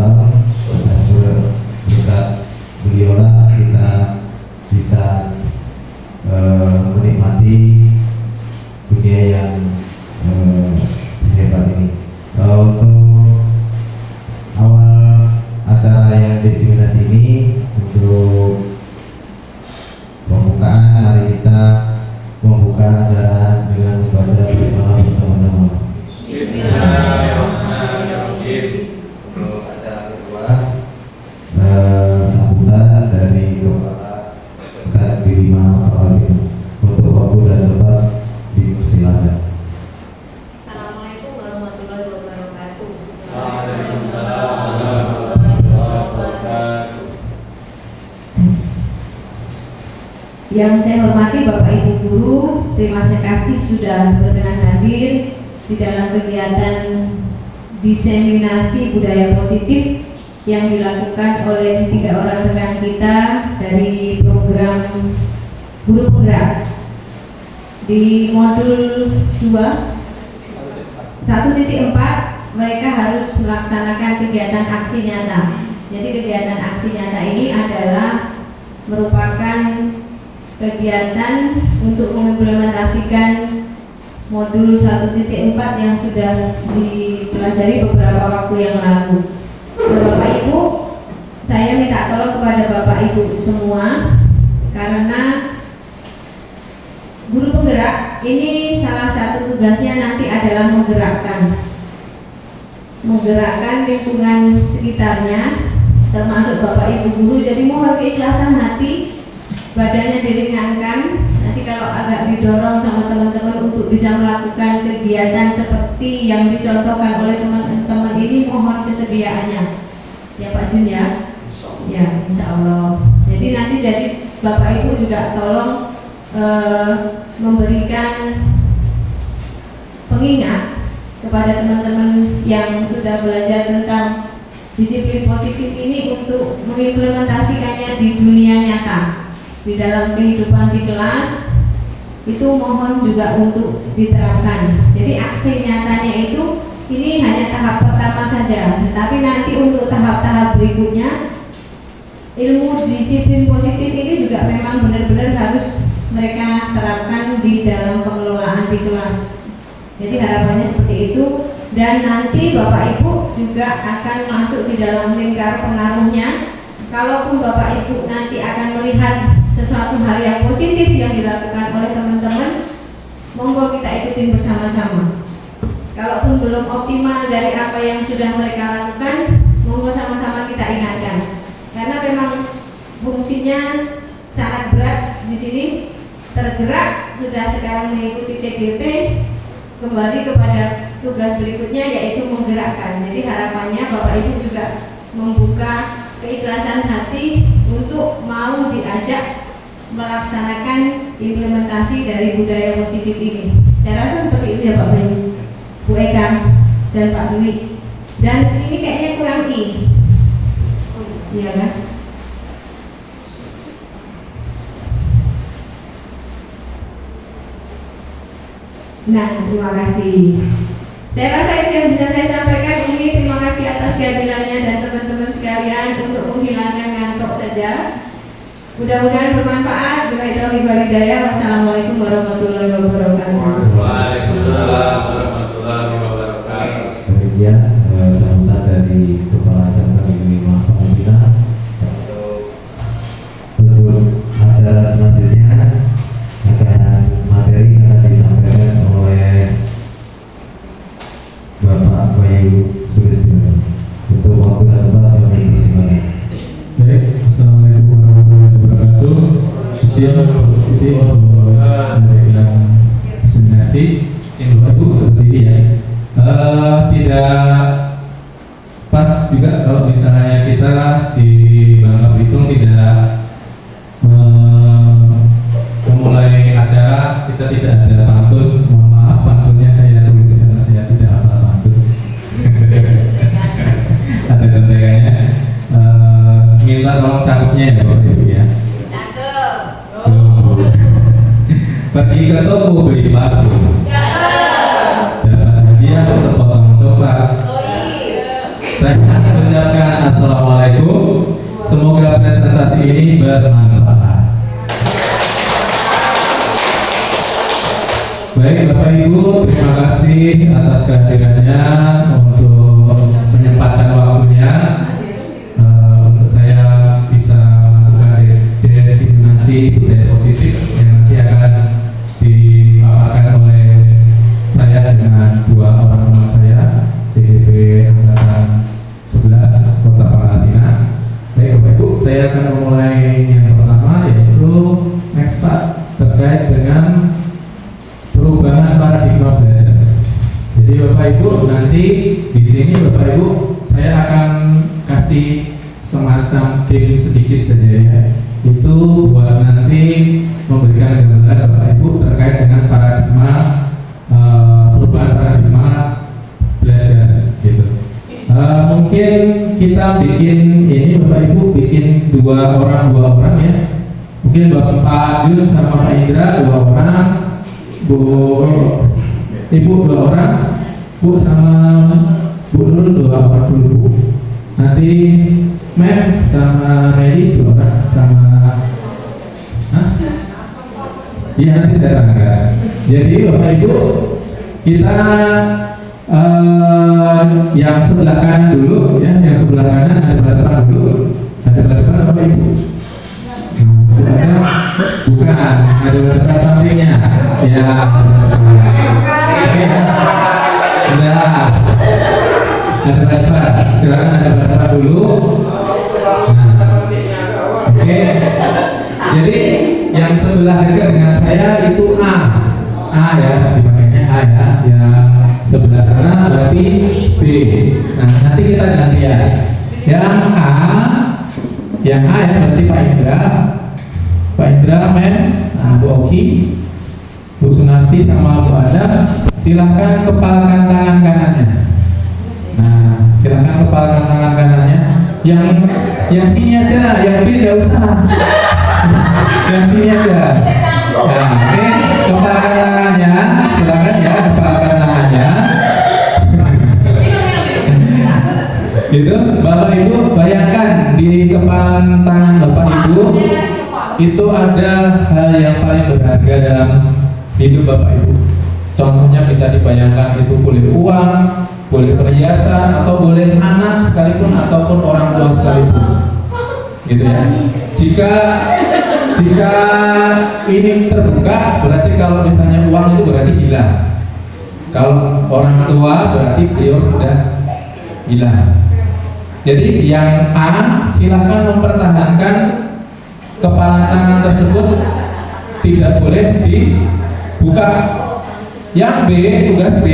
Wasallam. Dan berkat beliaulah kita bisa menikmati dunia yang sehebat ini. Untuk awal acara yang diseminasi ini, untuk pembukaan, mari kita membuka acara dengan membaca basmalah bersama-sama. Bismillahirrahmanirrahim. Untuk acara kedua, sambutan dari Kepala Kadifima Pak Alvin. Untuk waktu dan tempat dipersilakan. Assalamualaikum warahmatullahi wabarakatuh. Waalaikumsalam warahmatullahi wabarakatuh. Yang saya hormati Bapak Ibu Guru, terima kasih sudah berkenan hadir di dalam kegiatan diseminasi budaya positif yang dilakukan oleh 3 orang rekan kita dari program Guru Penggerak. Di modul 2 1.4 mereka harus melaksanakan kegiatan aksi nyata. Jadi kegiatan aksi nyata ini adalah merupakan kegiatan untuk mengimplementasikan modul 1.4 yang sudah dipelajari beberapa waktu yang lalu. Bapak Ibu, saya minta tolong kepada Bapak Ibu semua, karena guru penggerak ini salah satu tugasnya nanti adalah menggerakkan lingkungan sekitarnya, termasuk Bapak Ibu guru. Jadi mohon keikhlasan hati, badannya diringankan. Nanti kalau agak didorong sama teman-teman untuk bisa melakukan kegiatan seperti yang dicontohkan oleh teman-teman ini, mohon kesediaannya ya Pak Jun ya. Ya, insya Allah. Jadi nanti Bapak Ibu juga tolong memberikan pengingat kepada teman-teman yang sudah belajar tentang disiplin positif ini untuk mengimplementasikannya di dunia nyata, di dalam kehidupan di kelas. Itu mohon juga untuk diterapkan. Jadi aksi nyatanya itu ini hanya tahap pertama saja, tetapi nanti untuk tahap-tahap berikutnya ilmu disiplin positif ini juga memang benar-benar harus mereka terapkan di dalam pengelolaan di kelas. Jadi harapannya seperti itu, dan nanti Bapak Ibu juga akan masuk di dalam lingkar pengaruhnya. Kalaupun Bapak Ibu nanti akan melihat sesuatu hal yang positif yang dilakukan oleh teman-teman, monggo kita ikutin bersama-sama. Kalaupun belum optimal dari apa yang sudah mereka lakukan, monggo sama-sama kita ingatkan. Karena memang fungsinya sangat berat di sini. Tergerak sudah sekarang mengikuti CGP, kembali kepada tugas berikutnya yaitu menggerakkan. Jadi harapannya Bapak Ibu juga membuka keikhlasan hati untuk mau diajak melaksanakan implementasi dari budaya positif ini. Saya rasa seperti itu ya Pak Bayu, Bu Eka, dan Pak Dwi. Dan ini kayaknya kurang I, iya kan? Nah, terima kasih. Saya rasa itu yang bisa saya sampaikan ini. Terima kasih atas kehadirannya dan teman-teman sekalian untuk menghilangkan ngantuk saja. Mudah-mudahan bermanfaat. Bila itu hidayah. Wassalamualaikum warahmatullahi wabarakatuh. Waalaikumsalam warahmatullahi wabarakatuh. Demikian sambutan dari Kepala SMK Negeri 5 Pamekasan. Untuk acara selanjutnya materi akan disampaikan oleh Bapak Bayu Sulistyo. Untuk waktu dan tempat kami persilakan. Baik, assalamualaikum warahmatullahi wabarakatuh. Siap, positif memberikan presentasi. Yang Ibu berdiri ya. Tidak pas juga kalau misalnya kita di Bangka Belitung tidak memulai acara, kita tidak ada pantun. Mohon maaf, pantunnya saya tulis karena saya tidak hafal pantun. Ada contekannya. Minta tolong cakepnya ya Bapak Ibu ya. Cakep. Pergi ke toko beli parfum, dapat hadiah sepotong coklat. Saya mengucapkan assalamualaikum. Semoga presentasi ini bermanfaat. Baik Bapak Ibu, terima kasih atas kehadirannya untuk menyempatkan waktunya untuk saya bisa melakukan diseminasi budaya positif yang nanti akan dipaparkan oleh saya dengan dua orang teman saya, CDP Angkatan 11 Kota Pangkalina. Baik Bapak Ibu, saya akan memulai yang pertama, yaitu next part terkait dengan perubahan paradigma belajar. Jadi Bapak Ibu, nanti di sini Bapak Ibu saya akan kasih semacam game sedikit saja ya. Itu buat nanti memberikan gambaran Bapak Ibu terkait dengan paradigma perubahan paradigma belajar gitu. Mungkin kita bikin ini Bapak Ibu bikin dua orang ya. Mungkin Bapak Jun sama Pak Indra 2 orang. Ibu 2 orang, Bu sama Bu Nurul 2 orang dulu Bu. Nanti Mem sama Mary 2 orang sama, iya nanti saya tangga. Jadi Bapak Ibu kita yang sebelah kanan dulu ya, yang sebelah kanan ada depan dulu, ada depan Bapak Ibu. Bukan, ada depan sampingnya. Ya. Oke. Sudah. Ada depan. Silakan ada depan dulu. Oke. Jadi yang sebelah dekat dengan saya itu A. A ya, dipakainya A ya. Yang sebelah sana berarti B. Nah, nanti kita gantian. Yang A ya berarti Pak Indra. Pak Indra, Men, Bu Oki, Bu Sunarti sama Bu Ada, silahkan kepalkan tangan kanannya. Nah, silahkan kepalkan tangan kanannya. Yang sini aja, yang B nggak usah. Yang sini aja. Nah, oke, kepalkan tangannya, silahkan ya kepalkan tangannya. Gitu, Bapak Ibu bayangkan di kepalan tangan Bapak Ibu itu ada hal yang paling berharga dalam hidup Bapak Ibu. Contohnya bisa dibayangkan itu boleh uang, boleh perhiasan, atau boleh anak sekalipun ataupun orang tua sekalipun. Gitu ya. Jika ini terbuka berarti kalau misalnya uang itu berarti hilang. Kalau orang tua berarti beliau sudah hilang. Jadi yang A silahkan mempertahankan kepala tangan tersebut tidak boleh dibuka. Yang B, tugas B,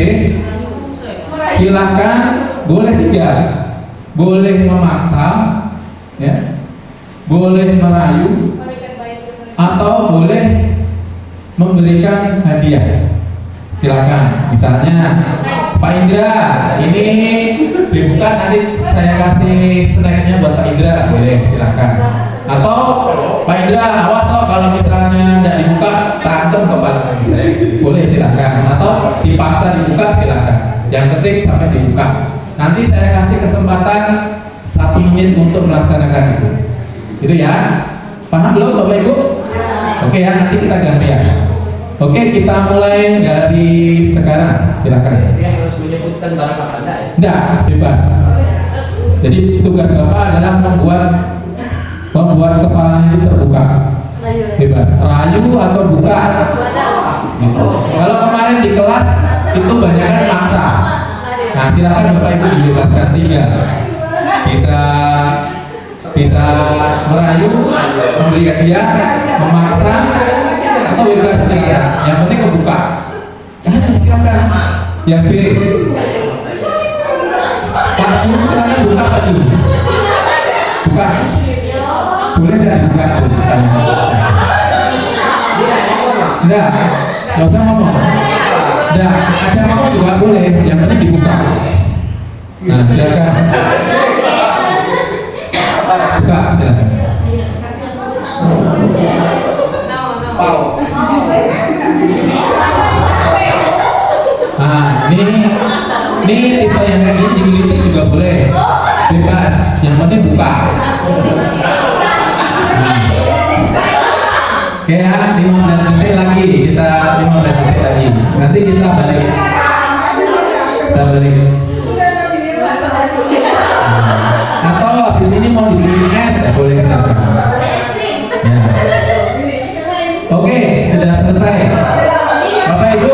silahkan boleh 3, boleh memaksa, ya, boleh merayu, atau boleh memberikan hadiah. Silakan. Misalnya Pak Indra, ini dibuka nanti saya kasih snacknya buat Pak Indra, boleh silakan. Atau Pak Indra, awas kok kalau misalnya nggak dibuka, tangkap kepala saya, boleh silakan. Atau dipaksa dibuka, silakan. Yang penting sampai dibuka. Nanti saya kasih kesempatan 1 menit untuk melaksanakan itu. Itu ya. Paham belum Bapak Ibu? Oke ya, nanti kita gantian. Oke, kita mulai dari sekarang. Silakan. Dia harus menyebutkan barang apa enggak ya? Enggak, bebas. Jadi tugas Bapak adalah membuat kepala itu terbuka. Bebas. Rayu atau buka. Gitu. Kalau kemarin di kelas itu banyak kan maksa. Nah, silakan Bapak Ibu dibebaskan 3. Bisa merayu, memberi hadiah, memaksa, atau bebas silakan. Yang penting kebuka. Silakan. Yang B, Pak Jun, silakan buka Pak Jun. Buka. Boleh nggak dibuka? Enggak, nggak usah ngomong. Enggak, ajak ngomong juga boleh. Yang penting dibuka. Nah, silakan. Buka, silakan. Nah, ini Ini tipe yang kayak gini digilitik juga boleh, bebas. Yang penting buka. Oke ya, 15 detik lagi, kita 15 detik lagi. Nanti kita balik. Atau habis ini mau dibeli es, ya boleh silakan. Ya. Oke, sudah selesai. Bapak Ibu,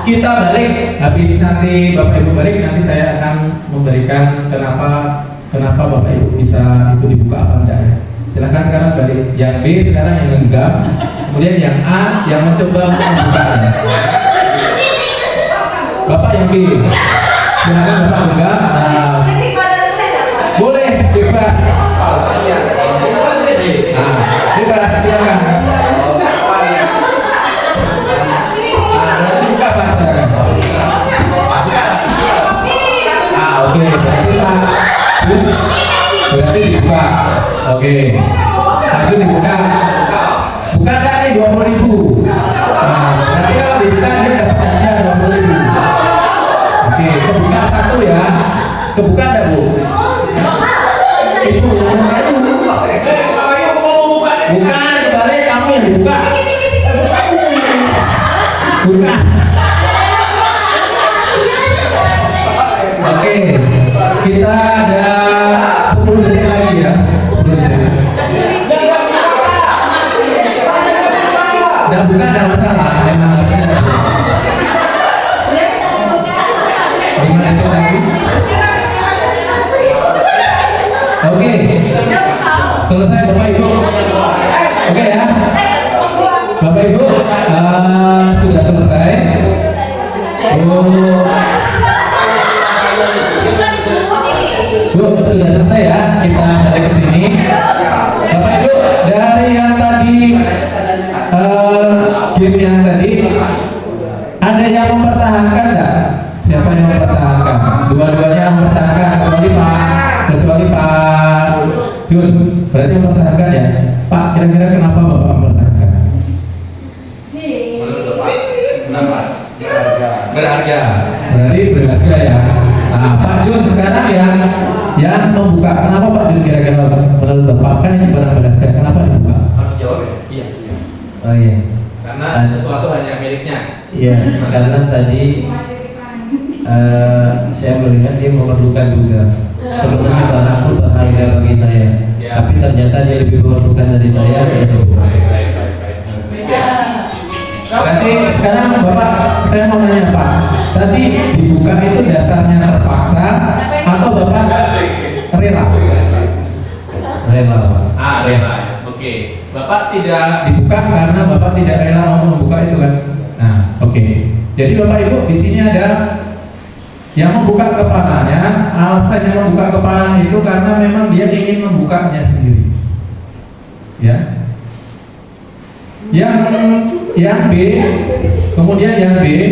kita balik. Habis nanti Bapak Ibu balik, nanti saya akan memberikan kenapa Bapak Ibu bisa itu dibuka apa enggak ya. Silakan sekarang balik. Yang B sekarang yang genggam, kemudian yang A yang mencoba untuk membukanya. Bapak yang B, silakan Bapak genggam. Nah, boleh bebas. Nah, bebas silakan. Nah, berarti buka Pak sekarang. Ah, oke. Berarti dibuka. Oke. Lanjut dibuka. Buka enggak nih 20.000. Nah, berarti kalau dibuka dia dapat hadiah 20.000. Oke, kebuka satu ya. Kebuka enggak, Bu? Itu yang merayu. Bukan, kebalik kamu yang dibuka. Buka. Oke, kita ada 10 detik lagi ya. 10 detik. Udah buka ada masalah, memang harusnya. 5 detik lagi. Oke, selesai Bapak Ibu. Oke ya, Bapak Ibu sudah selesai. Bu, sudah selesai ya. Kita balik ke sini. Bapak Ibu, dari yang tadi game yang tadi, ada yang mempertahankan nggak? Siapa yang mempertahankan? Dua-duanya mempertahankan, kecuali Pak Jun. Berarti mempertahankan ya. Pak, kira-kira kenapa Bapak mempertahankan? Kenapa? Berharga. Berarti berharga ya. Nah, Pak Jun sekarang yang membuka. Kenapa Pak Jun kira-kira menurut Bapak kan ini barang berharga? Kenapa dibuka? Harus jawab ya? Iya. Oh iya. Karena sesuatu hanya miliknya. Iya, karena tadi saya melihat dia memerlukan juga. Sebenarnya barang itu berharga bagi saya, Ya. tapi ternyata dia lebih memerlukan dari saya. Baik. Berarti sekarang Bapak, saya mau nanya Pak, tadi dibuka itu dasarnya terpaksa atau Bapak rela? Rela, Pak. Rela. Oke. Bapak tidak Dibuka karena Bapak tidak rela untuk membuka itu kan? Nah, oke. Jadi Bapak Ibu di sini ada yang membuka kepanannya. Alasan yang membuka kepanan itu karena memang dia ingin membukanya sendiri. Ya. Yang B, kemudian yang B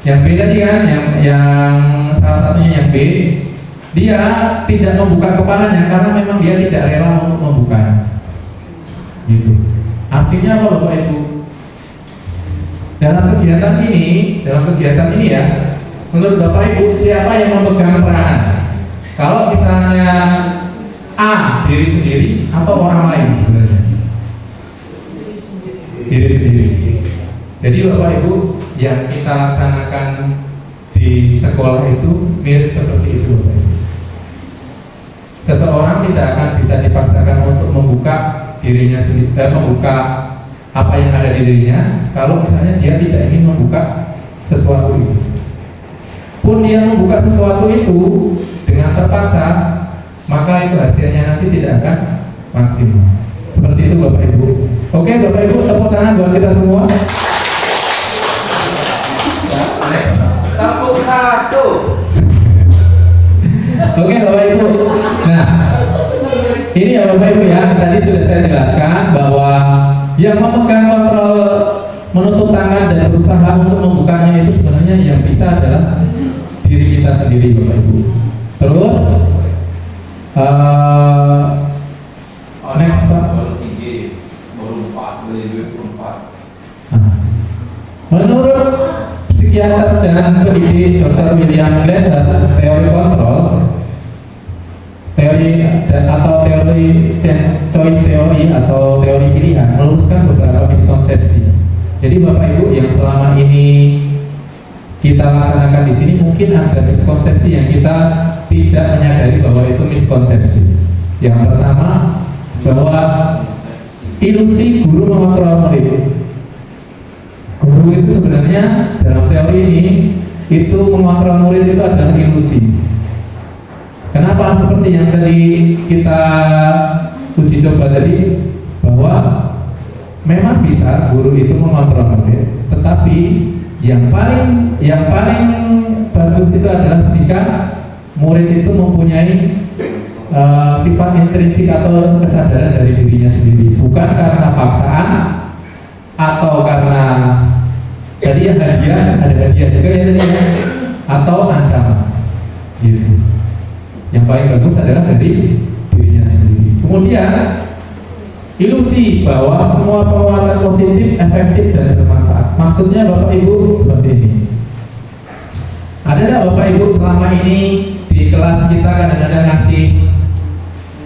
tadi kan, yang salah satunya yang B, dia tidak membuka kepalanya karena memang dia tidak rela untuk membukanya. Gitu. Artinya apa Bapak Ibu? Dalam kegiatan ini ya, menurut Bapak Ibu siapa yang memegang peranan? Kalau misalnya A diri sendiri atau orang lain sebenarnya? Diri sendiri. Jadi Bapak Ibu yang kita laksanakan di sekolah itu mirip seperti itu Bapak Ibu. Seseorang tidak akan bisa dipaksakan untuk membuka dirinya sendiri, membuka apa yang ada di dirinya kalau misalnya dia tidak ingin membuka sesuatu itu. Pun dia membuka sesuatu itu dengan terpaksa, maka itu hasilnya nanti tidak akan maksimal. Seperti itu Bapak Ibu. Oke Bapak Ibu, tepuk tangan buat kita semua. Next. tepuk satu. Oke Bapak Ibu. Nah, ini ya Bapak Ibu ya, tadi sudah saya jelaskan bahwa yang memegang kontrol menutup tangan dan berusaha untuk membukanya itu sebenarnya yang bisa adalah diri kita sendiri Bapak Ibu. Terus next Pak. Menurut psikiater dan pendidik Dr. William Glasser, teori kontrol, atau teori choice theory atau teori pilihan meluruskan beberapa miskonsepsi. Jadi Bapak Ibu yang selama ini kita laksanakan di sini mungkin ada miskonsepsi yang kita tidak menyadari bahwa itu miskonsepsi. Yang pertama, bahwa ilusi guru mengontrol murid. Guru itu sebenarnya dalam teori ini itu mengontrol murid itu adalah ilusi. Kenapa? Seperti yang tadi kita uji coba tadi, bahwa memang bisa guru itu mengontrol murid, tetapi yang paling bagus itu adalah jika murid itu mempunyai sifat intrinsik atau kesadaran dari dirinya sendiri, bukan karena paksaan atau karena tadi ya hadiah, ada hadiah juga ya tadi ya, atau ancaman gitu. Yang paling bagus adalah dari dirinya sendiri. Kemudian ilusi bahwa semua penguatan positif efektif dan bermanfaat. Maksudnya Bapak Ibu seperti ini. Ada nggak Bapak Ibu selama ini di kelas kita kadang-kadang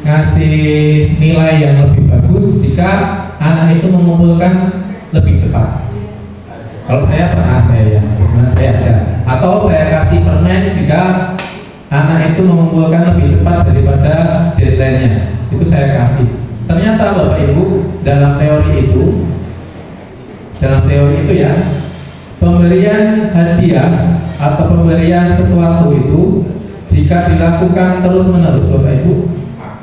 ngasih nilai yang lebih bagus jika anak itu mengumpulkan lebih cepat? Kalau saya pernah, saya ada. Atau saya kasih permen jika anak itu mengumpulkan lebih cepat daripada deadline-nya. Itu saya kasih. Ternyata Bapak Ibu dalam teori itu ya, pemberian hadiah atau pemberian sesuatu itu jika dilakukan terus-menerus Bapak Ibu,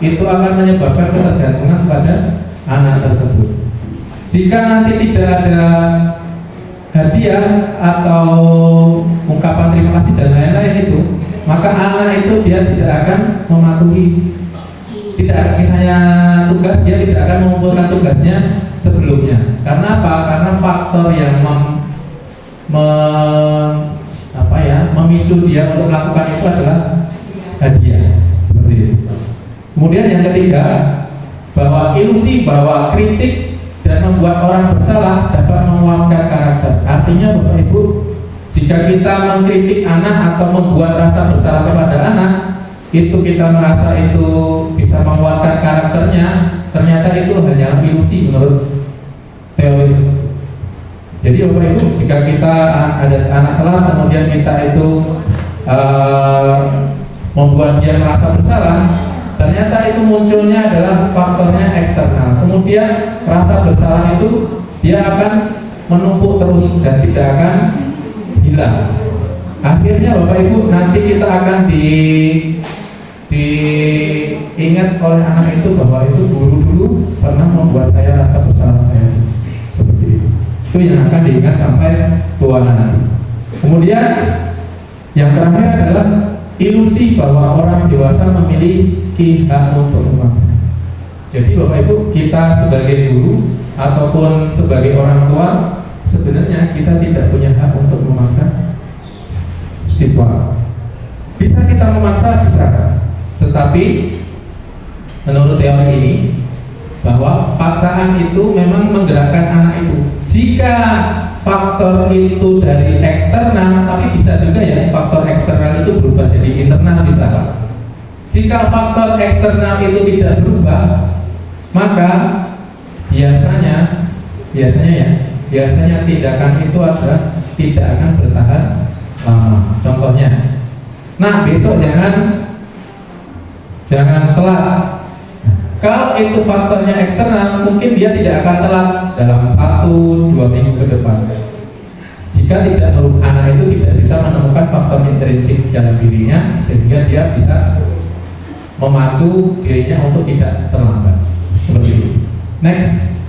itu akan menyebabkan ketergantungan pada anak tersebut. Jika nanti tidak ada hadiah atau ungkapan terima kasih dan lain-lain itu, maka anak itu dia tidak akan mematuhi, misalnya tugas, dia tidak akan mengumpulkan tugasnya sebelumnya. Karena apa? Karena faktor yang memicu dia untuk melakukan itu adalah hadiah, seperti itu. Kemudian yang ketiga, bahwa ilusi bahwa kritik dan membuat orang bersalah dapat menguatkan karakter. Artinya Bapak Ibu, jika kita mengkritik anak atau membuat rasa bersalah kepada anak, itu kita merasa itu bisa menguatkan karakternya, ternyata itu hanyalah ilusi menurut teori tersebut. Jadi Bapak Ibu, jika kita ada anak telat kemudian kita itu membuat dia merasa bersalah, ternyata itu munculnya adalah faktornya eksternal. Kemudian rasa bersalah itu dia akan menumpuk terus dan tidak akan hilang. Akhirnya Bapak Ibu nanti kita akan diingat oleh anak itu bahwa itu guru dulu pernah membuat saya rasa bersalah saya, seperti itu. Itu yang akan diingat sampai tua nanti. Kemudian yang terakhir adalah ilusi bahwa orang dewasa memiliki hak untuk memaksa. Jadi Bapak Ibu, kita sebagai guru ataupun sebagai orang tua, sebenarnya kita tidak punya hak untuk memaksa siswa. Bisa kita memaksa, bisa. Tetapi menurut teori ini, bahwa paksaan itu memang menggerakkan anak itu. Jika faktor itu dari eksternal, tapi bisa juga ya faktor eksternal itu berubah jadi internal, bisa. Jika faktor eksternal itu tidak berubah, maka biasanya tindakan itu adalah tidak akan bertahan lama. Contohnya, nah besok jangan telat. Kalau itu faktornya eksternal, mungkin dia tidak akan telat dalam 1-2 minggu ke depan. Jika anak itu tidak bisa menemukan faktor intrinsik dalam dirinya, sehingga dia bisa memacu dirinya untuk tidak terlambat. Seperti itu. Next.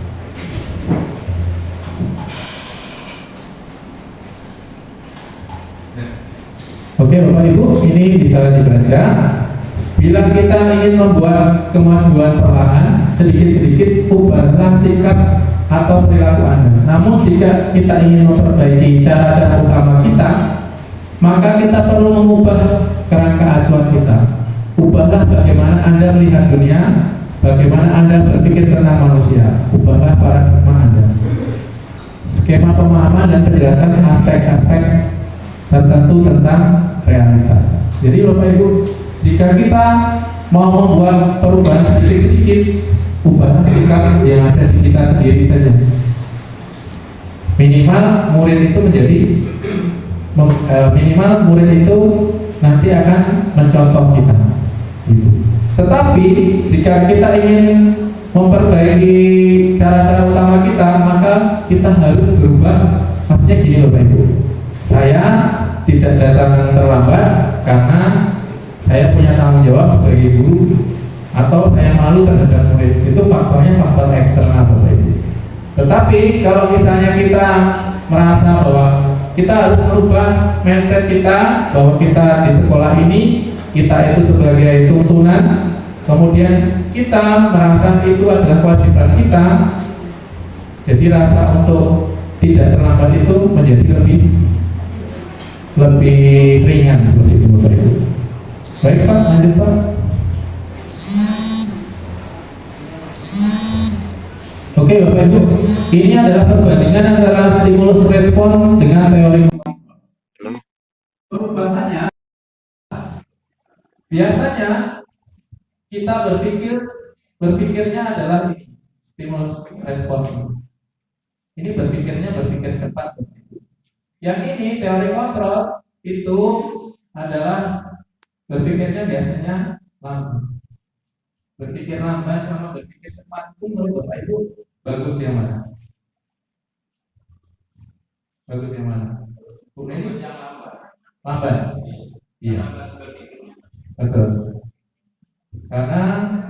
Oke Bapak Ibu, ini bisa dibaca. Bila kita ingin membuat kemajuan perlahan, sedikit-sedikit ubahlah sikap atau perilaku Anda. Namun jika kita ingin memperbaiki cara-cara utama kita, maka kita perlu mengubah kerangka acuan kita. Ubahlah bagaimana Anda melihat dunia, bagaimana Anda berpikir tentang manusia. Ubahlah paradigma Anda. Skema pemahaman dan penjelasan aspek-aspek tertentu tentang realitas. Jadi Bapak Ibu, jika kita mau membuat perubahan sedikit-sedikit, ubahlah sikap yang ada di kita sendiri saja. Minimal murid itu nanti akan mencontoh kita. Gitu. Tetapi jika kita ingin memperbaiki cara-cara utama kita, maka kita harus berubah. Maksudnya gini Bapak Ibu, saya tidak datang terlambat karena saya punya tanggung jawab sebagai guru atau saya malu terhadap murid. Itu faktornya faktor eksternal Bapak Ibu. Tetapi kalau misalnya kita merasa bahwa kita harus merubah mindset kita bahwa kita di sekolah ini kita itu sebagai tuntunan, kemudian kita merasa itu adalah kewajiban kita, jadi rasa untuk tidak terlambat itu menjadi lebih ringan seperti itu Bapak Ibu. Baik Pak, lanjut Pak. Oke Bapak Ibu, ini adalah perbandingan antara stimulus respon dengan teori. Perubahannya, biasanya kita berpikirnya adalah ini, stimulus respon. Ini berpikir cepat. Yang ini teori kontrol itu adalah berpikirnya biasanya lambat. Berpikir lambat sama berpikir cepat itu menurut Bapak Ibu bagus yang mana? Bagus yang mana? Ini yang lambat. Iya. Betul. Karena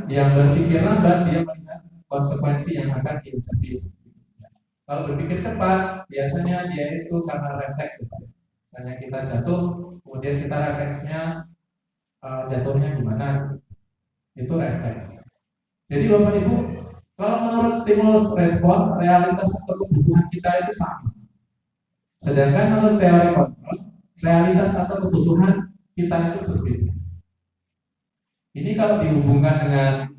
yang berpikir lambat dia melihat konsekuensi yang akan dihadapi. Kalau berpikir cepat, biasanya dia itu karena refleks. Misalnya kita jatuh, kemudian kita refleksnya jatuhnya gimana? Itu refleks. Jadi Bapak Ibu, kalau menurut stimulus respon, realitas atau kebutuhan kita itu sama. Sedangkan menurut teori kontrol, realitas atau kebutuhan kita itu berbeda. Ini kalau dihubungkan dengan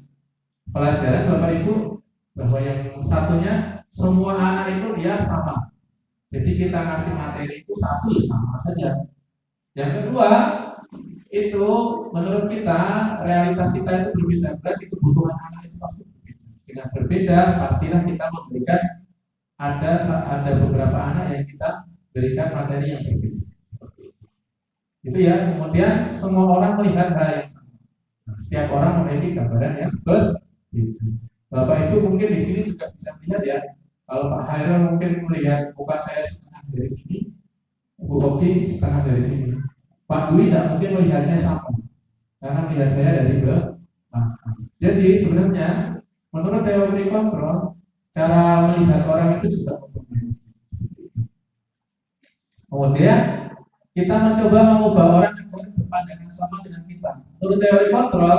pelajaran Bapak Ibu, bahwa yang satunya semua anak itu dia sama. Jadi kita ngasih materi itu satu ya sama saja. Yang kedua, itu menurut kita realitas kita itu berbeda. Berarti kebutuhan anak itu pasti berbeda. Dengan berbeda, pastilah kita memberikan ada beberapa anak yang kita berikan materi yang berbeda. Itu ya. Kemudian semua orang melihat hal yang sama. Setiap orang memiliki gambaran yang berbeda. Bapak Ibu mungkin di sini juga bisa melihat ya. Kalau Pak Hairul mungkin melihat muka saya setengah dari sini, Bu Oki setengah dari sini. Pak Dwi tidak mungkin melihatnya sama, karena melihat saya dari belakang. Jadi sebenarnya menurut teori kontrol, cara melihat orang itu juga berbeda. Kemudian kita mencoba mengubah orang agar berpandangan sama dengan kita. Menurut teori kontrol,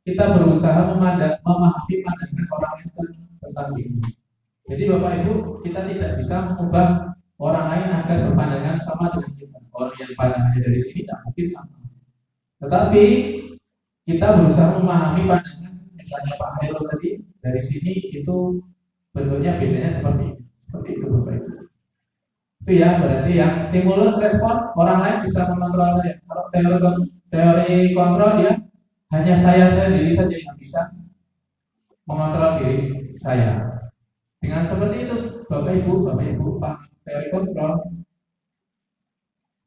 kita berusaha memahami pandangan orang itu tentang ini. Jadi Bapak Ibu, kita tidak bisa mengubah orang lain agar berpandangan sama dengan kita. Orang yang pandangannya dari sini tidak mungkin sama. Tetapi kita berusaha memahami pandangan, misalnya Pak Hairul tadi dari sini itu bentuknya bedanya seperti itu Bapak Ibu. Itu ya, berarti yang stimulus respon orang lain bisa mengontrol saya. Kalau teori kontrol dia hanya saya sendiri saja yang bisa mengontrol diri saya. Dengan seperti itu, Bapak Ibu, Pak teori kontrol,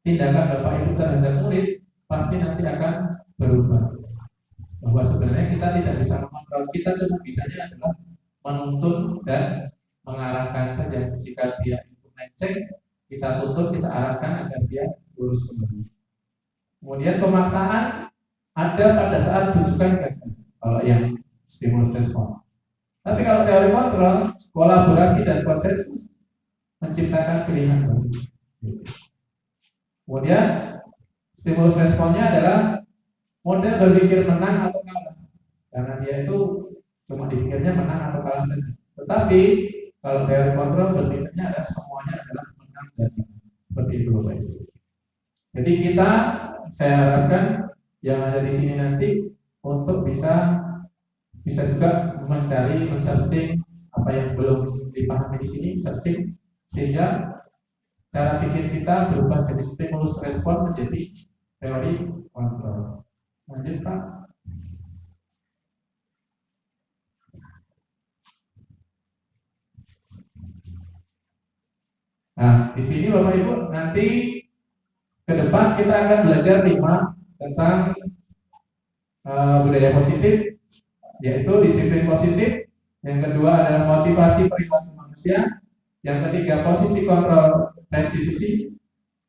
tindakan Bapak Ibu terhadap murid pasti nanti akan berubah. Bahwa sebenarnya kita tidak bisa mengontrol, kita cuma bisanya adalah menuntun dan mengarahkan saja. Jika dia itu melenceng, kita tuntun, kita arahkan agar dia lurus kembali. Kemudian pemaksaan ada pada saat rujukan gagal. Kalau yang stimulus respon. Tapi kalau teori kontrol, kolaborasi dan konsensus menciptakan pilihan baru. Kemudian stimulus responnya adalah model berpikir menang atau kalah, karena dia itu cuma dipikirnya menang atau kalah saja. Tetapi kalau teori kontrol berpikirnya adalah semuanya adalah menang dan kalah. Seperti itu Bapak Ibu. Jadi saya harapkan yang ada di sini nanti untuk bisa juga men-searching apa yang belum dipahami di sini, searching sehingga cara pikir kita berubah dari stimulus respon menjadi teori kontrol. Lanjut Pak. Nah, di sini Bapak Ibu nanti ke depan kita akan belajar 5 tentang budaya positif, yaitu disiplin positif. Yang kedua adalah motivasi perilaku manusia. Yang ketiga posisi kontrol restitusi.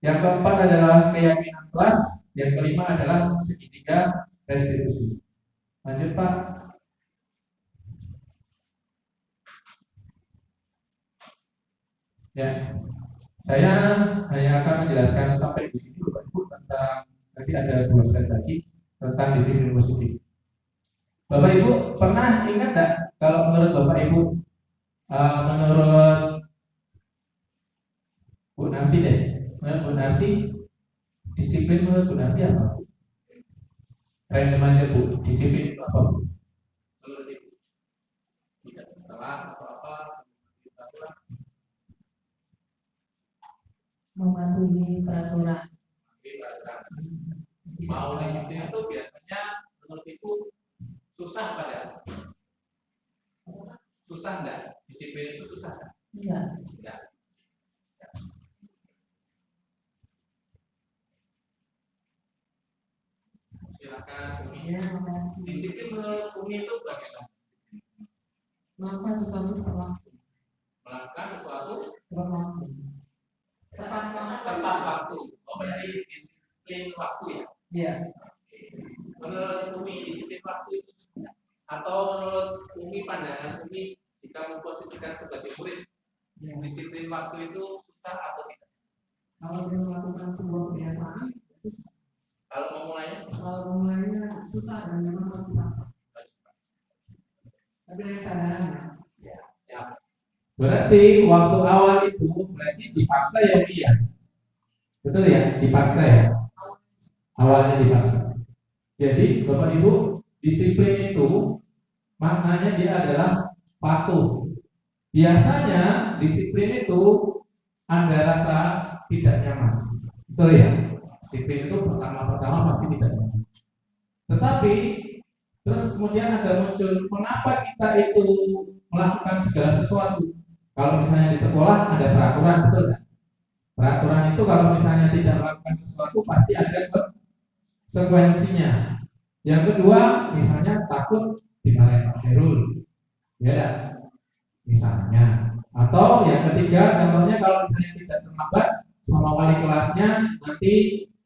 Yang keempat adalah keyakinan kelas. Yang kelima adalah segitiga restitusi. Lanjut Pak. Ya, saya hanya akan menjelaskan sampai di sini Bapak Ibu tentang nanti ada 2 slide lagi tentang disiplin positif. Bapak Ibu pernah ingat nggak kalau menurut Bapak Ibu, menurut Bu Nanti deh, menurut Bu Nanti disiplin menurut Bu Nanti apa? Random aja Bu, disiplin itu apa Bu? Menurut Ibu? Tidak salah atau apa? Mematuhi peraturan. Mau disiplin itu biasanya menurut Ibu susah pada? Susah enggak? Disiplin itu susah enggak? Enggak. Enggak. Silakan Umi. Ya, makasih. Disiplin menurut Umi itu bagaimana? Melakukan sesuatu tepat waktu. Melakukan sesuatu Tepat waktu. tepat waktu. Oh, berarti disiplin waktu ya? Iya. Menurut Umi disiplin waktu itu susah? Atau menurut Umi pandangan Umi jika memposisikan sebagai murid, disiplin waktu itu susah atau tidak? Kalau belum melakukan sebuah kebiasaan, susah. Kalau mau mulainya? Kalau memulainya susah dan memang harus dipaksa. Tapi dengan sadarannya. Ya, siap. Berarti waktu awal itu berarti dipaksa ya Umi ya? Betul ya? Dipaksa ya? Awalnya dipaksa. Jadi Bapak Ibu, disiplin itu maknanya dia adalah patuh. Biasanya disiplin itu Anda rasa tidak nyaman. Betul ya? Disiplin itu pertama-tama pasti tidak nyaman. Tetapi terus kemudian ada muncul mengapa kita itu melakukan segala sesuatu. Kalau misalnya di sekolah ada peraturan, betul kan? Peraturan itu kalau misalnya tidak melakukan sesuatu pasti ada konsekuensinya. Yang kedua, misalnya takut dimarahin Pak Herul, ya, misalnya. Atau yang ketiga, contohnya kalau misalnya tidak terlambat sama wali kelasnya, nanti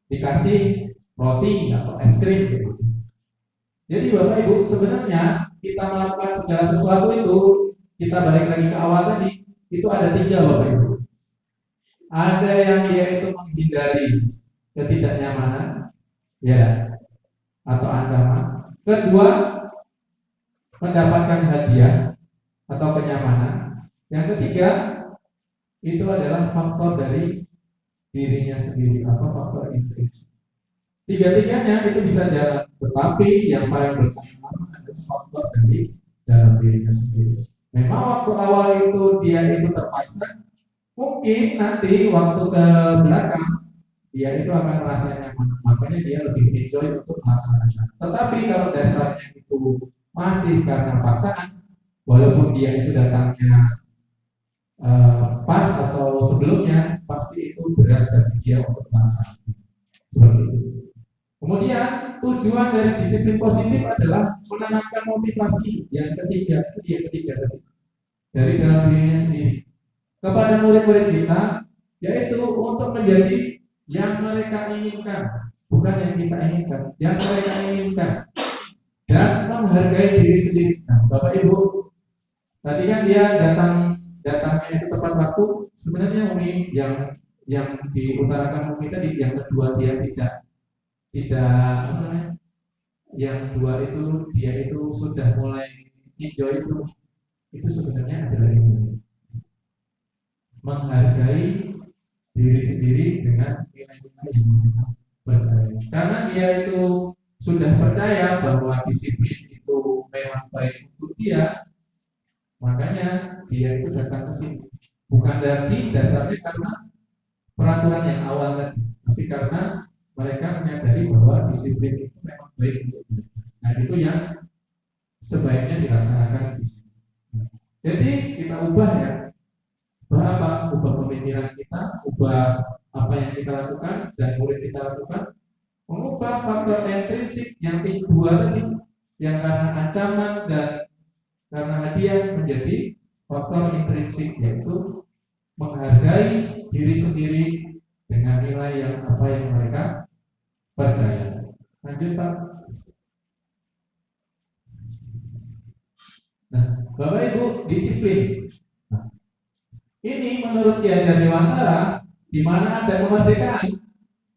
dikasih roti atau es krim gitu. Jadi Bapak Ibu, sebenarnya kita melakukan segala sesuatu itu, kita balik lagi ke awal tadi, itu ada 3 Bapak Ibu. Ada yang dia itu menghindari ketidaknyamanan, ya, atau ancaman. Kedua, mendapatkan hadiah atau kenyamanan. Yang ketiga, itu adalah faktor dari dirinya sendiri atau faktor intrinsik. Tiga-tiganya itu bisa jalan, tetapi yang paling berkenan adalah faktor dari dalam dirinya sendiri. Memang waktu awal itu dia itu terpaksa, mungkin nanti waktu ke belakang dia itu akan merasa nyaman, makanya dia lebih enjoy untuk melaksanakan. Tetapi kalau dasarnya itu masih karena paksaan, walaupun dia itu datangnya pas atau sebelumnya, pasti itu berat bagi dia untuk melaksanakan. Seperti itu. Kemudian tujuan dari disiplin positif adalah menanamkan motivasi. Yang ketiga, itu dia ketiga tadi, dari dalam dirinya sendiri kepada murid-murid kita, yaitu untuk menjadi yang mereka inginkan, bukan yang kita inginkan, yang mereka inginkan, dan menghargai diri sendiri. Nah, Bapak Ibu, tadi kan dia datangnya itu tepat waktu. Sebenarnya Umi yang diutarakan Umi tadi, yang kedua dia tidak apa namanya, yang dua itu dia itu sudah mulai enjoy itu sebenarnya adalah ini, menghargai diri sendiri dengan nilai-nilai yang kita percaya. Karena dia itu sudah percaya bahwa disiplin itu memang baik untuk dia, makanya dia itu datang ke sini. Bukan lagi dasarnya karena peraturan yang awal tadi, tapi karena mereka menyadari bahwa disiplin itu memang baik untuk mereka. Nah itu yang sebaiknya dilaksanakan di sini. Jadi kita ubah ya, ubah apa? Ubah pemikiran kita, ubah apa yang kita lakukan dan murid kita lakukan, mengubah faktor intrinsik yang dua tadi, yang karena ancaman dan karena hadiah menjadi faktor intrinsik, yaitu menghargai diri sendiri dengan nilai yang apa yang mereka percaya. Lanjut Pak. Nah, Bapak Ibu, disiplin. Nah, ini menurut Ki Hajar Dewantara, di mana ada kemerdekaan,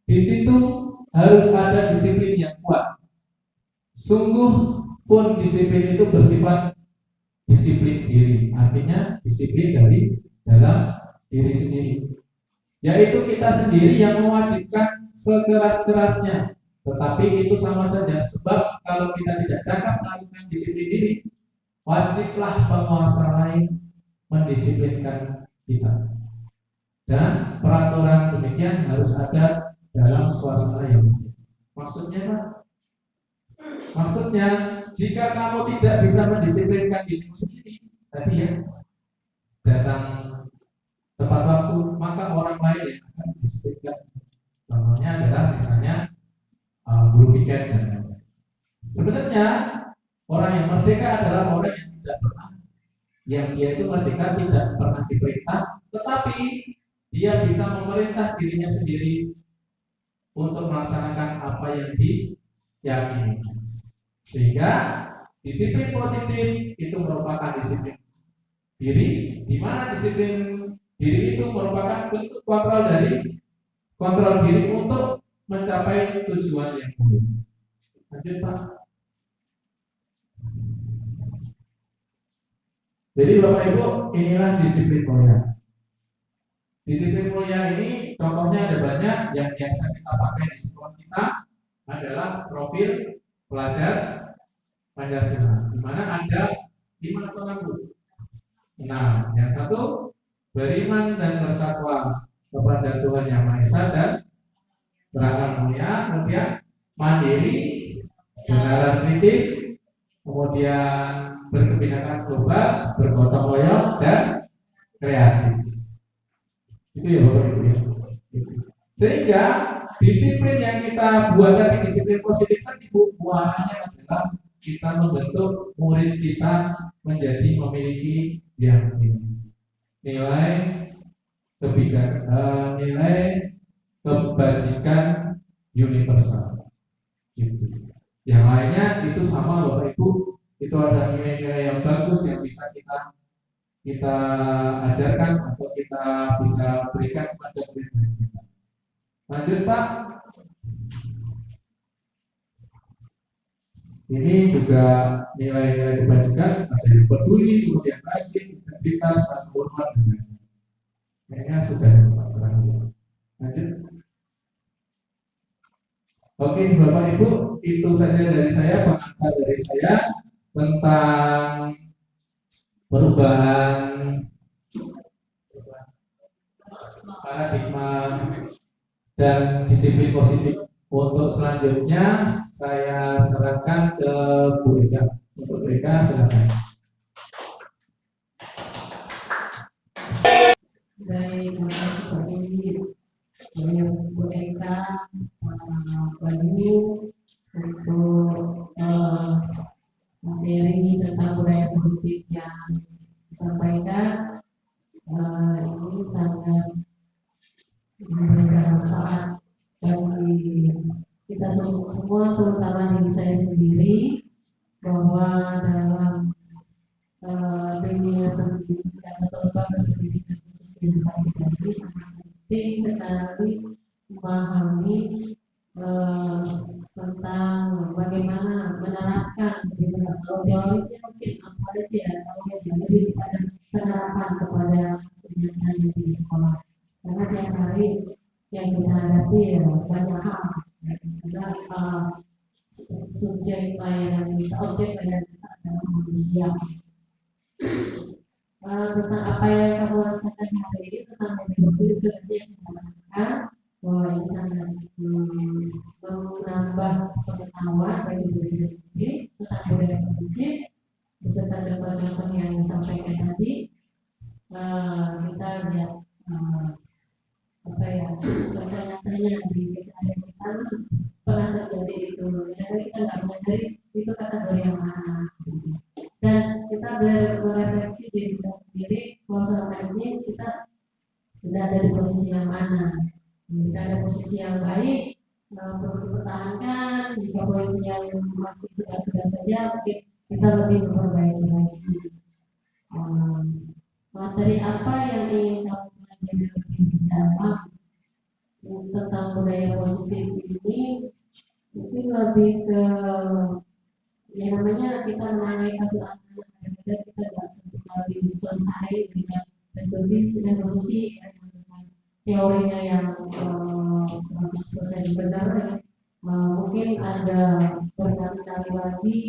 di situ harus ada disiplin yang kuat. Sungguh pun disiplin itu bersifat disiplin diri, artinya disiplin dari dalam diri sendiri. Yaitu kita sendiri yang mewajibkan sekeras-kerasnya. Tetapi itu sama saja, sebab kalau kita tidak cakap melakukan disiplin diri, wajiblah penguasa lain mendisiplinkan kita. Dan peraturan demikian harus ada dalam suasana yang baik. Maksudnya Pak? Maksudnya, jika kamu tidak bisa mendisiplinkan dirimu sendiri, tadi ya, datang tepat waktu, maka orang lain yang akan mendisiplinkan. Contohnya adalah misalnya guru piket dan lain-lain. Sebenarnya orang yang merdeka adalah orang yang tidak pernah, yang dia itu merdeka tidak pernah diperintah, tetapi dia bisa memerintah dirinya sendiri untuk melaksanakan apa yang diyakini. Sehingga disiplin positif itu merupakan disiplin diri, di mana disiplin diri itu merupakan bentuk kontrol diri untuk mencapai tujuan yang mulia. Lanjut Pak. Jadi Bapak Ibu, inilah disiplin mulia. Disiplin mulia ini contohnya ada banyak, yang biasa kita pakai di sekolah kita adalah profil pelajar Pancasila, di mana ada 5 penanggung. Nah, yang satu beriman dan bertakwa kepada Tuhan Yang Maha Esa dan berakal mulia, kemudian mandiri, kebenaran kritis, kemudian berkebinekaan global, bergotong royong dan kreatif. Itu ya Bapak Ibu ya. Sehingga disiplin yang kita buat tadi, disiplin positif tadi, buahnya adalah kita membentuk murid kita menjadi memiliki yang ini, nilai kebijakan, nilai kebajikan universal. Gitu. Yang lainnya itu sama Bapak Ibu, itu ada nilai-nilai yang bagus yang bisa kita ajarkan atau kita bisa berikan kepada murid-murid kita. Lanjut Pak. Ini juga nilai-nilai kebajikan, ada yang peduli, kemudian rajin, integritas, rasa hormat, dan lain-lain. Kayaknya sudah terang. Lanjut. Oke Bapak Ibu, itu saja dari saya, pengantar dari saya tentang perubahan paradigma dan disiplin positif. Untuk selanjutnya saya serahkan ke Bu Eka. Untuk Eka silakan. Baik, terima kasih Pak Edi, Bu Eka, Pak Yu, untuk materi tentang budaya politik yang disampaikan. Ini sangat memberikan manfaat bagi kita semua, terutama diri saya sendiri, bahwa dalam dunia pendidikan atau lembaga pendidikan khusus kehidupan kita ini sangat penting sekali memahami tentang bagaimana menerapkan, kalau teorinya mungkin apa aja, kalau lebih pada penerapan kepada kegiatan di sekolah. Karena tiap hari yang kita hadapi ya banyak hal, karena subjek layanan kita, objek layanan kita adalah manusia. tentang apa yang kamu rasakan hari ini tentang motivasi itu nanti yang saya rasakan bahwa ini sangat menambah pengetahuan bagi diri saya sendiri tentang budaya positif beserta contoh-contoh yang disampaikan tadi. Kita lihat apa ya contoh nyatanya di keseharian kita pernah terjadi itu, jadi kita nggak menyadari itu kategori yang mana, dan kita berefleksi diri kita sendiri bahwa selama ini kita tidak ada di posisi yang mana. Jika ada posisi yang baik perlu dipertahankan, jika posisi yang masih sedang-sedang saja mungkin kita lebih memperbaiki lagi. Materi apa yang ingin kamu pelajari lebih dalam tentang budaya positif ini mungkin lebih ke ya namanya kita menangani kasus anak-anak, kita tidak sekali selesai dengan resolusi teorinya yang 100% benar ya. Mungkin ada berkali-kali lagi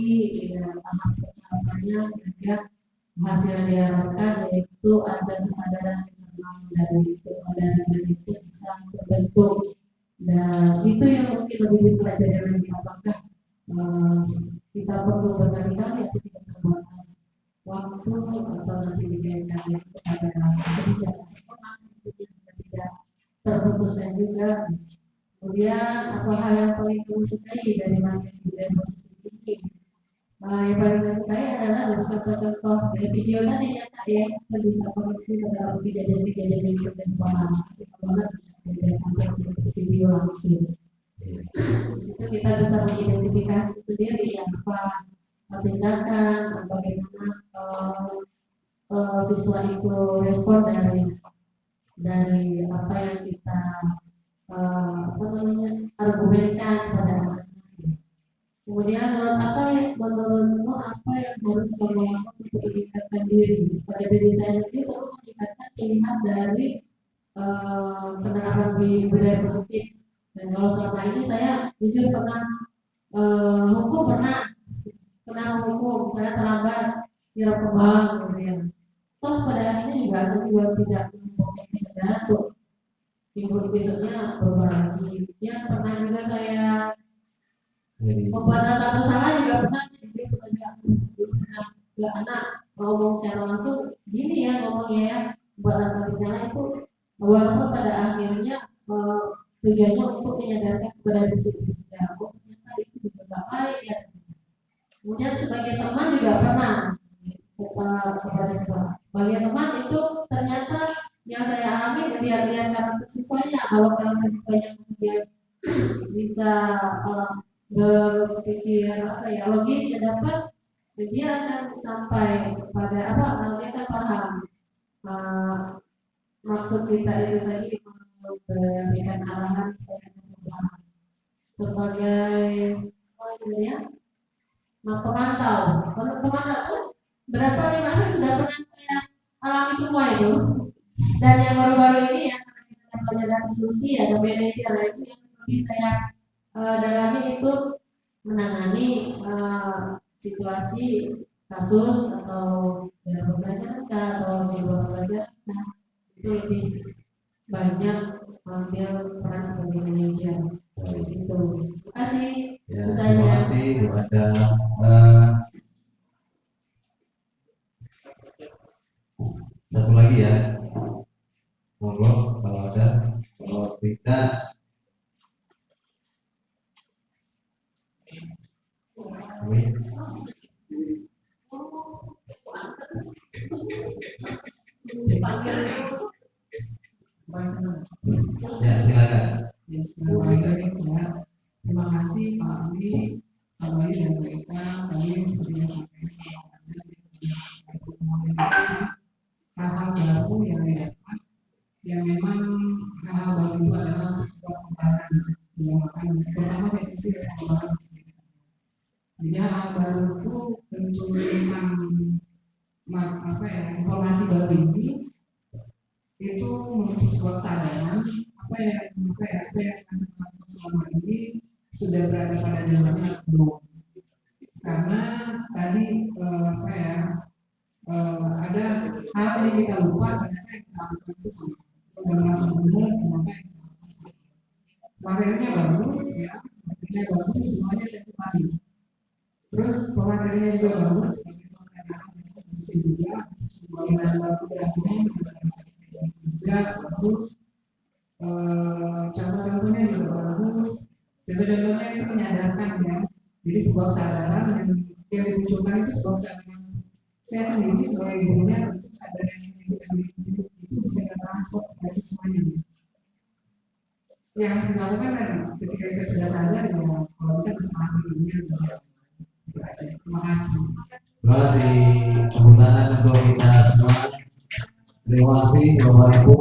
dengan tahap percakapannya sehingga hasil yang diharapkan yaitu ada kesadaran dari itu bisa terbentuk, dan itu yang mungkin lebih dipelajari lagi apakah kita perlu berkali-kali atau tidak terbatas waktu atau nanti dikaitkan kepada kebijakan sekolah tidak terputuskan juga. Kemudian apa hal yang paling kamu sukai dari materi budaya positif ini? Yang paling saya sukai adalah dari contoh-contoh dari video tadi nyata ya, kita bisa koneksi pada kejadian-kejadian di sekolah. Masih banget dari video langsung. Di situ kita bisa mengidentifikasi sendiri apa tindakan, bagaimana siswa itu respon dari apa yang kita argumenkan pada anak. Kemudian menurutmu apa yang harus kamu lakukan untuk meningkatkan diri pada diri saya sendiri, perlu meningkatkan pilihan dari penerapan di budaya positif. Dan kalau selama ini saya jujur pernah hukum saya terlambat kira kembang kemudian toh pada akhirnya juga ada juga tidak mempunyai kesadaran untuk timbul besoknya berubah lagi. Yang pernah juga saya membuat rasa bersalah juga pernah juga anak ngomong secara langsung gini ya ngomongnya ya, buat rasa bersalah itu walaupun pada akhirnya tujuannya untuk menyadarkan kepada diri sendiri aku ternyata itu juga gak baik ya. Kemudian sebagai teman juga pernah kepada siswa, sebagai teman itu ternyata yang saya alami lihat karakter siswanya, kalau karakter siswanya kemudian bisa berpikir logis ya dapat, dia akan sampai kepada dia akan paham maksud kita itu tadi memberikan arahan supaya paham sebagai pemantau berapa 5 hari sudah pernah saya alami semua itu, dan yang baru-baru ini yang namanya dari solusi ada manajer itu yang lebih saya dalami itu menangani situasi kasus atau dalam pembelajaran atau di luar pembelajaran, itu lebih banyak ambil peran sebagai manajer. Itu. Terima kasih. Ya, terima kasih. Ada satu lagi ya. Monggo kalau ada, kalau tidak ya silakan. Terima kasih Pak Ami, Pak Bayu dan Mbak Eka tadi sudah sampaikan hal-hal baru yang didapat, yang memang hal-hal baru itu adalah sebuah kembaran yang akan terutama saya sendiri kembaran. Jadi hal baru itu tentu tentang informasi baru ini itu menuju sebuah kesadaran apa yang selama ini sudah berada pada jalannya belum, karena tadi ada ada hal yang kita lupa ternyata yang kita lakukan itu sama. Udah langsung umum ternyata yang kita lakukan sama. Materinya bagus ya, materinya bagus semuanya satu kali. Terus pematerinya juga bagus, bisa juga semuanya programnya juga bagus. Contoh-contohnya juga bagus. Contoh-contohnya itu menyadarkan ya. Jadi sebuah kesadaran yang dimunculkan itu sebuah kesadaran. Saya sendiri sebagai ibunya itu kesadaran yang kita miliki itu bisa kita masuk dari semuanya. Yang harus dilakukan kan ketika kita sudah sadar ya kalau bisa bersama ibunya juga. Terima kasih. Terima kasih tepuk tangan untuk kita semua. Terima kasih Bapak Ibu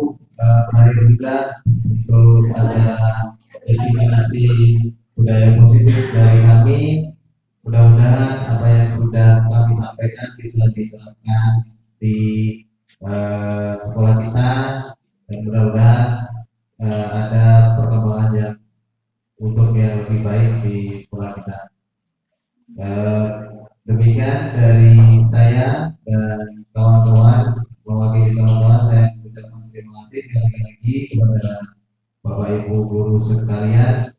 mari juga untuk acara diseminasi budaya positif dari kami. Mudah-mudahan apa yang sudah kami sampaikan bisa diterapkan di sekolah kita dan mudah-mudahan ada perkembangan yang untuk yang lebih baik di sekolah kita. Demikian dari saya dan kawan-kawan, mewakili kawan-kawan saya mengucapkan terima kasih sekali lagi kepada Bapak Ibu guru sekalian.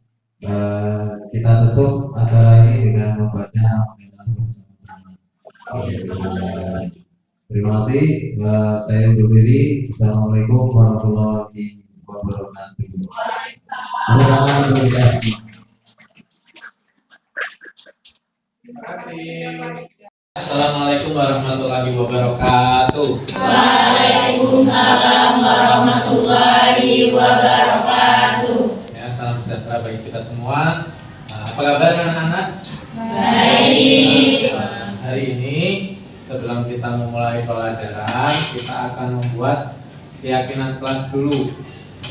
Kita tutup acara ini dengan membaca pernyataan bersama-sama. Terima kasih. Saya undur diri. Assalamualaikum warahmatullahi wabarakatuh. Terima kasih. Terima kasih. Assalamualaikum warahmatullahi wabarakatuh. Waalaikumsalam warahmatullahi wabarakatuh. Ya, salam sejahtera bagi kita semua. Apa kabar anak-anak? Baik. Hari ini sebelum kita memulai pelajaran, kita akan membuat keyakinan kelas dulu.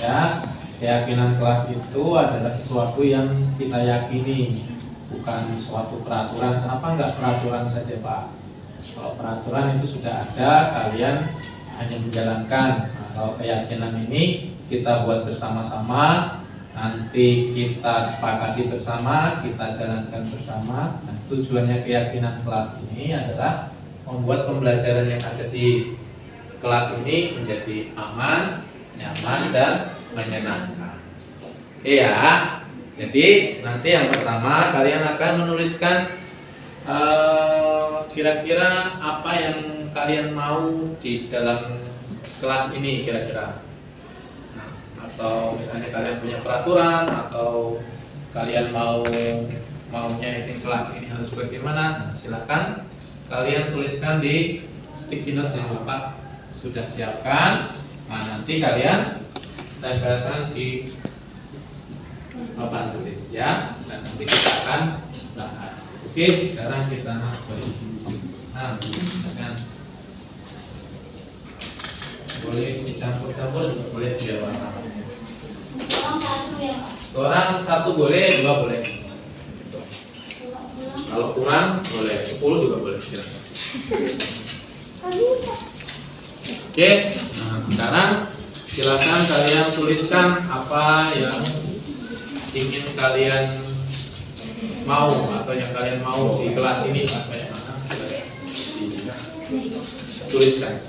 Ya, keyakinan kelas itu adalah sesuatu yang kita yakini, bukan suatu peraturan. Kenapa enggak peraturan saja, Pak? Kalau peraturan itu sudah ada, kalian hanya menjalankan. Nah, kalau keyakinan ini kita buat bersama-sama, nanti kita sepakati bersama, kita jalankan bersama. Nah, tujuannya keyakinan kelas ini adalah membuat pembelajaran yang ada di kelas ini menjadi aman, nyaman, dan menyenangkan. Iya. Jadi nanti yang pertama kalian akan menuliskan kira-kira apa yang kalian mau di dalam kelas ini kira-kira. Nah, atau misalnya kalian punya peraturan atau kalian maunya ini kelas ini harus bagaimana, nah, silakan kalian tuliskan di sticky note yang Bapak sudah siapkan. Nah, nanti kalian tempelkan di papan tulis ya, dan nanti kita akan bahas. Oke, sekarang kita balik dulu. Nah, silakan. Boleh dicampur-campur juga boleh biar warna. Orang satu ya, Pak. Orang satu boleh, dua boleh. Kalau kurang boleh, 10 juga boleh. Silakan. Oke, nah sekarang silakan kalian tuliskan apa yang ingin kalian mau atau yang kalian mau di kelas ini, apa yang tuliskan.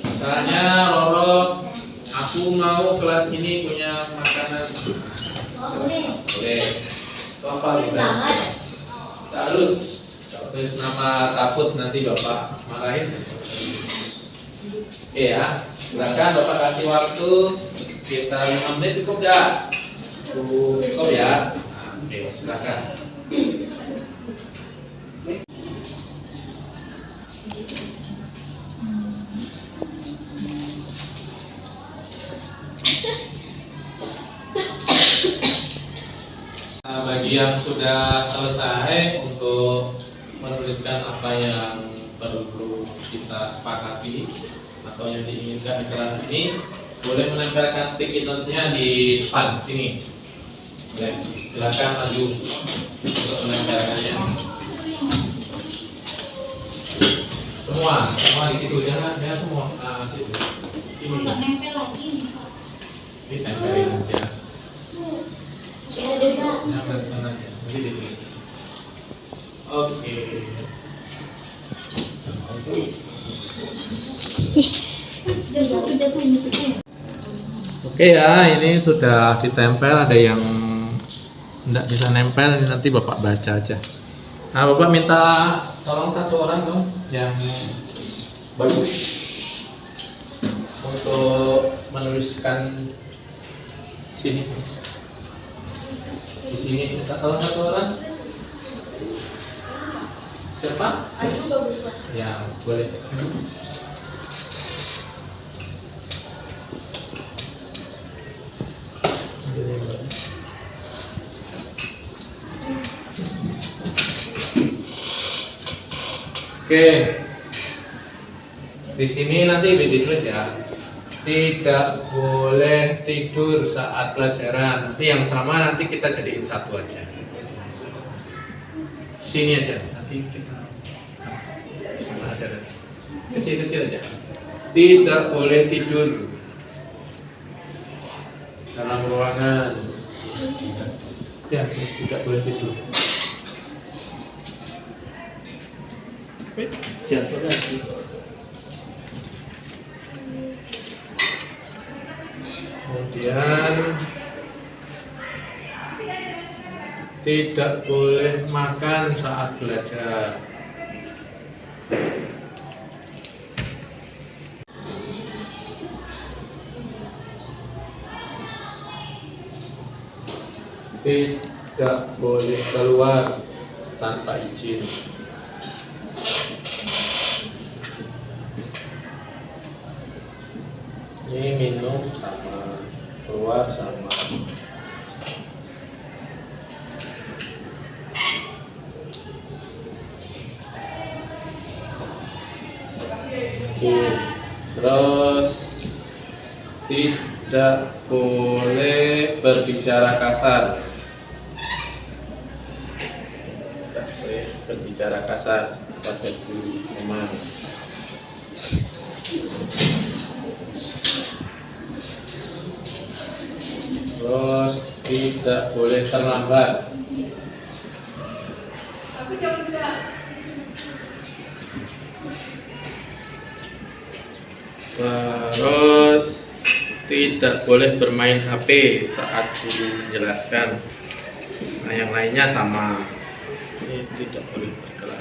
Misalnya Roro, aku mau kelas ini punya makanan. Boleh. Itu apa? Terus kalau tulis nama takut nanti Bapak marahin. Oke ya, silakan Bapak kasih waktu sekitar 5 menit, cukup ya? Cukup ya? Nah, oke, silakan. Nah, bagi yang sudah selesai untuk menuliskan apa yang perlu kita sepakati atau yang diinginkan di kelas ini, boleh menempelkan sticky note-nya di depan sini. Boleh, silakan maju untuk menempelkannya. Semua di situ, jangan semua. Nah, situ. Sini. Nempel lagi. Ini tempelin aja. Ya, juga. Nempel sana aja. Nanti ditulis. Oke. Oke ya, ini sudah ditempel, ada yang tidak bisa nempel, ini nanti Bapak baca aja. Nah, Bapak minta tolong satu orang dong yang bagus untuk menuliskan sini. Di sini minta tolong satu orang. Siapa? Ayu bagus Pak. Ya, boleh. Oke, di sini nanti ditulis ya. Tidak boleh tidur saat pelajaran. Nanti yang sama nanti kita jadiin satu aja. Sini aja. Nanti kita sama aja. Kecil-kecil aja. Tidak boleh tidur dalam ruangan. Ya, tidak boleh tidur. Jatuh lagi. Kemudian tidak boleh makan saat belajar. Tidak boleh keluar tanpa izin. Ini minum sama keluar sama. Oke. Terus tidak boleh berbicara kasar. Tidak boleh berbicara kasar pada guru teman. Terus tidak boleh terlambat. Terus tidak boleh bermain HP saat guru menjelaskan. Nah, yang lainnya sama. Ini tidak boleh bergerak.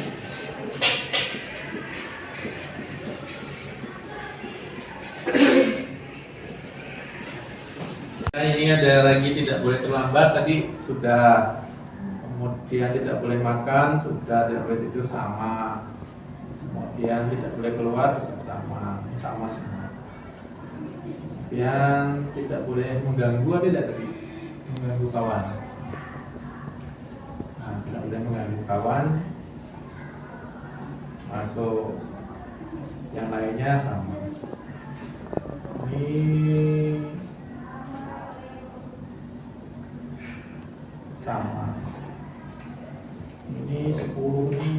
Nah, ini ada lagi tidak boleh terlambat, tadi sudah. Kemudian tidak boleh makan, sudah. Tidak boleh tidur, sama. Kemudian tidak boleh keluar, juga sama semua. Kemudian tidak boleh mengganggu, tidak tadi? Mengganggu kawan. Nah, tidak boleh mengganggu kawan. Masuk. Yang lainnya sama. Ini sama. Ini 10 nih.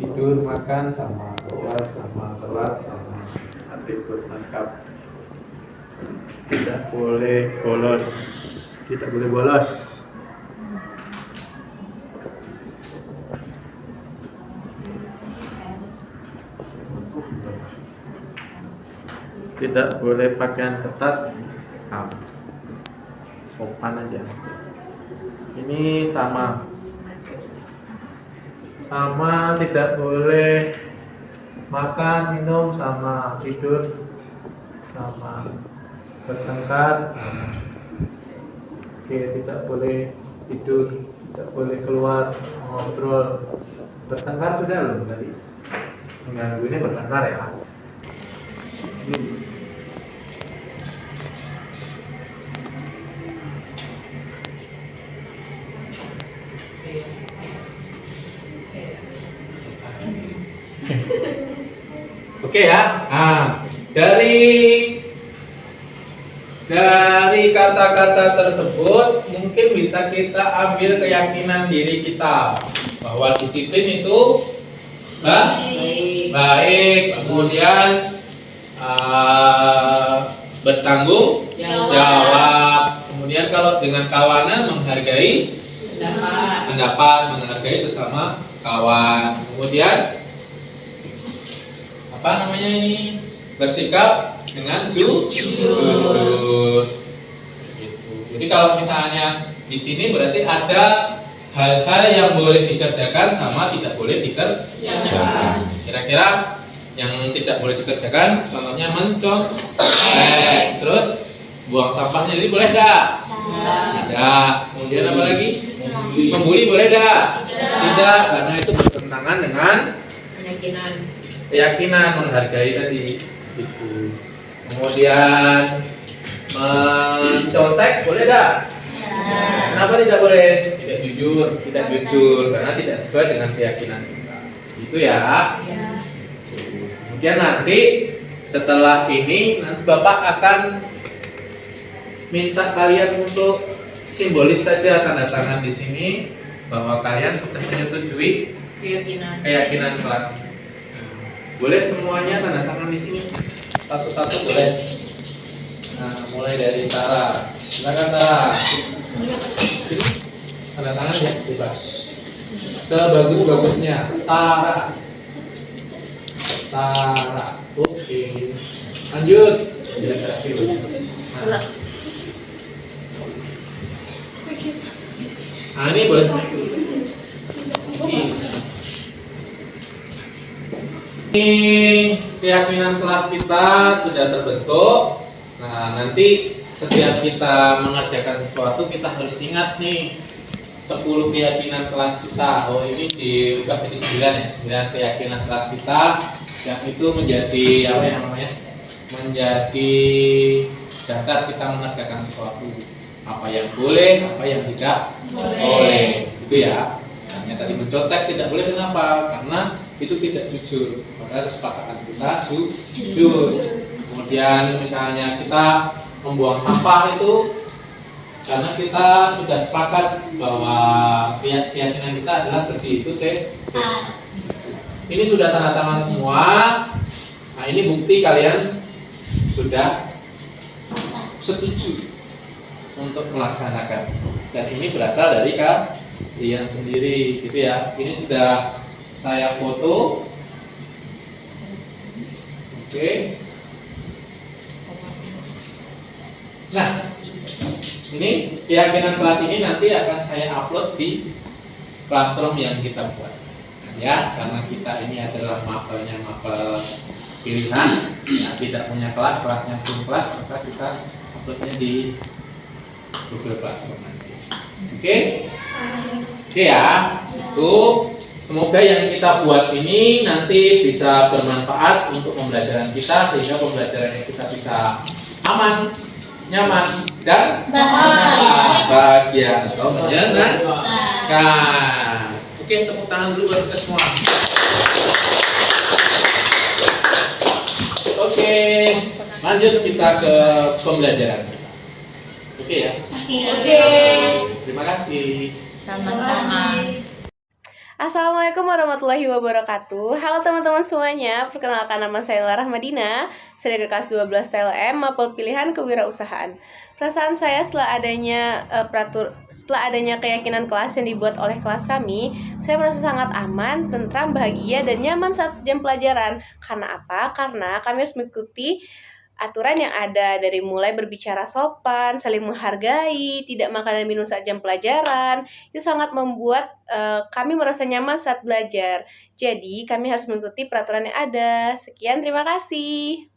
Tidur, makan sama, keluar sama, telat sama, atribut lengkap. Tidak boleh bolos. Tidak boleh bolos. Tidak boleh pakaian ketat. Sopan aja. Ini sama tidak boleh makan, minum, sama tidur, sama bertengkar. Oke, tidak boleh tidur, tidak boleh keluar, ngobrol. Bertengkar sudah loh tadi. Mengganggu ini bertengkar ya. Oke ya. Nah, dari kata-kata tersebut mungkin bisa kita ambil keyakinan diri kita bahwa disiplin itu baik. Kemudian bertanggung jawab. Kemudian kalau dengan kawanan menghargai pendapat, menghargai sesama kawan. Kemudian apa namanya ini, bersikap dengan jujur. Gitu. Jadi kalau misalnya di sini berarti ada hal-hal yang boleh dikerjakan sama tidak boleh dikerjakan. Kira-kira yang tidak boleh dikerjakan, contohnya mencontek, terus buang sampahnya, jadi boleh tidak? Tidak. Kemudian apa lagi? Membuli boleh tidak? Tidak, karena itu bertentangan dengan keyakinan menghargai tadi. Gitu. Kemudian mencontek boleh tidak? Kenapa tidak boleh? Tidak jujur, karena tidak sesuai dengan keyakinan kita. Itu ya. Kemudian nanti setelah ini nanti Bapak akan minta kalian untuk simbolis saja tanda tangan di sini bahwa kalian sudah menyetujui keyakinan kelas. Boleh semuanya tanda tangan di sini satu-satu boleh. Nah, mulai dari Tara. Silakan Tara. Tanda tangan ya bebas. Sebagus-bagusnya. Tara. Oke. Lanjut. Nah, ini boleh. Ini keyakinan kelas kita sudah terbentuk. Nah, nanti setiap kita mengerjakan sesuatu kita harus ingat nih 10 keyakinan kelas kita. Oh, ini diubah jadi 9 ya. 9 keyakinan kelas kita yang itu menjadi apa yang namanya? Menjadi dasar kita mengerjakan sesuatu. Apa yang boleh, apa yang tidak boleh. Itu ya. Hanya tadi mencontek tidak boleh, kenapa? Karena itu tidak jujur. Padahal kesepakatan kita jujur. Kemudian misalnya kita membuang sampah itu karena kita sudah sepakat bahwa keyakinan kita adalah bersih itu sehat. Ini sudah tanda tangan semua. Nah, ini bukti kalian sudah setuju untuk melaksanakan. Dan ini berasal dari kalian sendiri, gitu ya. Ini sudah saya foto. Oke. Nah, ini keyakinan kelas ini nanti akan saya upload di classroom yang kita buat. Ya, karena kita ini adalah mapelnya mapel pilihan, ya, tidak punya kelas, kelasnya belum kelas, maka kita uploadnya di Google Classroom nanti. Oke ya, itu semoga yang kita buat ini nanti bisa bermanfaat untuk pembelajaran kita sehingga pembelajarannya kita bisa aman, nyaman, dan bahagia atau menyenangkan. Oke, tepuk tangan dulu buat kita semua. Oke, lanjut kita ke pembelajaran. Oke ya. Oke. Terima kasih. Sama-sama. Assalamualaikum warahmatullahi wabarakatuh. Halo teman-teman semuanya, perkenalkan nama saya Lara Rahmadina, saya dari kelas 12 TLM, mapel pilihan kewirausahaan. Perasaan saya setelah adanya keyakinan kelas yang dibuat oleh kelas kami, saya merasa sangat aman, tentram, bahagia, dan nyaman saat jam pelajaran. Karena apa? Karena kami harus mengikuti aturan yang ada, dari mulai berbicara sopan, saling menghargai, tidak makan dan minum saat jam pelajaran. Itu sangat membuat kami merasa nyaman saat belajar. Jadi, kami harus mengikuti peraturan yang ada. Sekian, terima kasih.